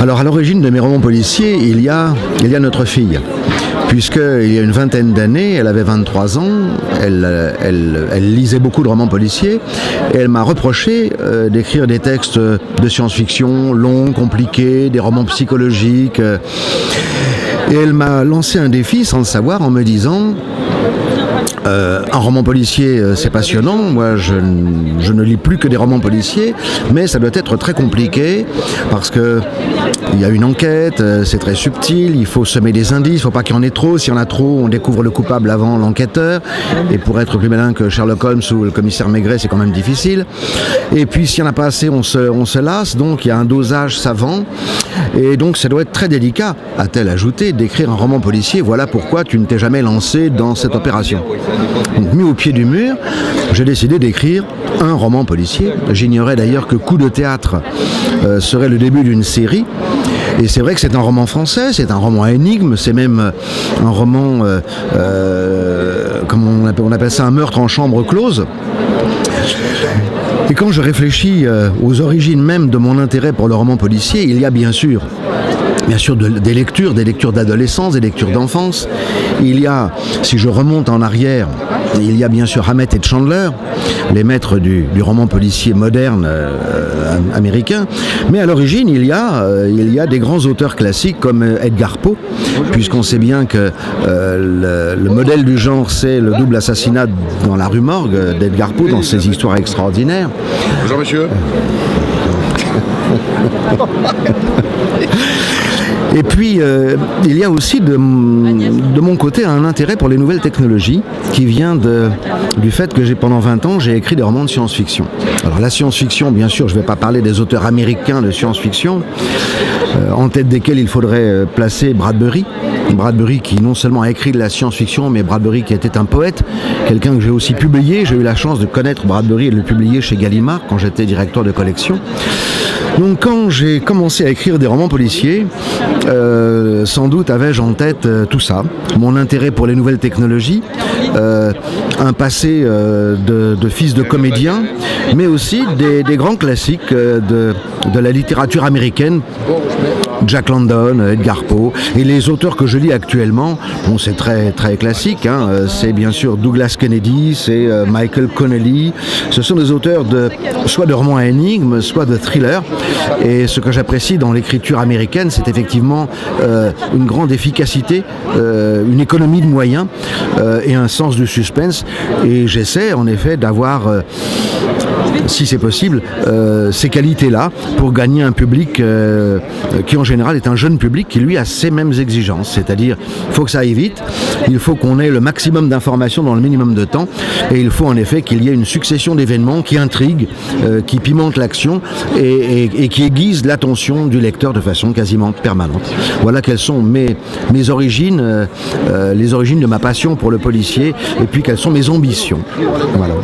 Alors à l'origine de mes romans policiers, il y a notre fille. Puisqu'il y a une vingtaine d'années, elle avait 23 ans, elle lisait beaucoup de romans policiers et elle m'a reproché d'écrire des textes de science-fiction longs, compliqués, des romans psychologiques. Et elle m'a lancé un défi sans le savoir en me disant un roman policier, c'est passionnant. Moi, je ne lis plus que des romans policiers, mais ça doit être très compliqué parce que il y a une enquête, c'est très subtil, il faut semer des indices, il ne faut pas qu'il y en ait trop. S'il y en a trop, on découvre le coupable avant l'enquêteur. Et pour être plus malin que Sherlock Holmes ou le commissaire Maigret, c'est quand même difficile. Et puis, s'il n'y en a pas assez, on se lasse. Donc, il y a un dosage savant. Et donc, ça doit être très délicat, a-t-elle ajouté, d'écrire un roman policier. Voilà pourquoi tu ne t'es jamais lancé dans cette opération. Donc, mis au pied du mur, j'ai décidé d'écrire un roman policier. J'ignorais d'ailleurs que Coup de théâtre serait le début d'une série. Et c'est vrai que c'est un roman français, c'est un roman à énigme, c'est même un roman, comme on appelle ça, un meurtre en chambre close. Et quand je réfléchis aux origines même de mon intérêt pour le roman policier, il y a bien sûr des lectures d'adolescence, des lectures d'enfance. Il y a, si je remonte en arrière, il y a bien sûr Hammett et Chandler, les maîtres du roman policier moderne américain. Mais à l'origine, il y a des grands auteurs classiques comme Edgar Poe, puisqu'on sait bien que le modèle du genre, c'est le double assassinat dans la rue Morgue d'Edgar Poe, dans ses histoires extraordinaires. Bonjour monsieur. Et puis, il y a aussi de mon côté un intérêt pour les nouvelles technologies qui vient du fait que pendant 20 ans, j'ai écrit des romans de science-fiction. Alors la science-fiction, bien sûr, je ne vais pas parler des auteurs américains de science-fiction, en tête desquels il faudrait placer Bradbury. Bradbury qui non seulement a écrit de la science-fiction, mais Bradbury qui était un poète, quelqu'un que j'ai aussi publié. J'ai eu la chance de connaître Bradbury et de le publier chez Gallimard quand j'étais directeur de collection. Donc quand j'ai commencé à écrire des romans policiers, sans doute avais-je en tête tout ça, mon intérêt pour les nouvelles technologies, un passé de fils de comédien, mais aussi des grands classiques de la littérature américaine, Jack London, Edgar Poe, et les auteurs que je lis actuellement, bon, c'est très, très classique, hein, c'est bien sûr Douglas Kennedy, c'est Michael Connelly, ce sont des auteurs soit de romans à énigmes, soit de thrillers, et ce que j'apprécie dans l'écriture américaine, c'est effectivement une grande efficacité, une économie de moyens et un sens du suspense, et j'essaie en effet d'avoir si c'est possible, ces qualités-là pour gagner un public qui en général est un jeune public qui lui a ces mêmes exigences, c'est-à-dire il faut que ça aille vite, il faut qu'on ait le maximum d'informations dans le minimum de temps et il faut en effet qu'il y ait une succession d'événements qui intriguent, qui pimentent l'action et qui aiguisent l'attention du lecteur de façon quasiment permanente. Voilà quelles sont mes origines, les origines de ma passion pour le policier et puis quelles sont mes ambitions. Voilà.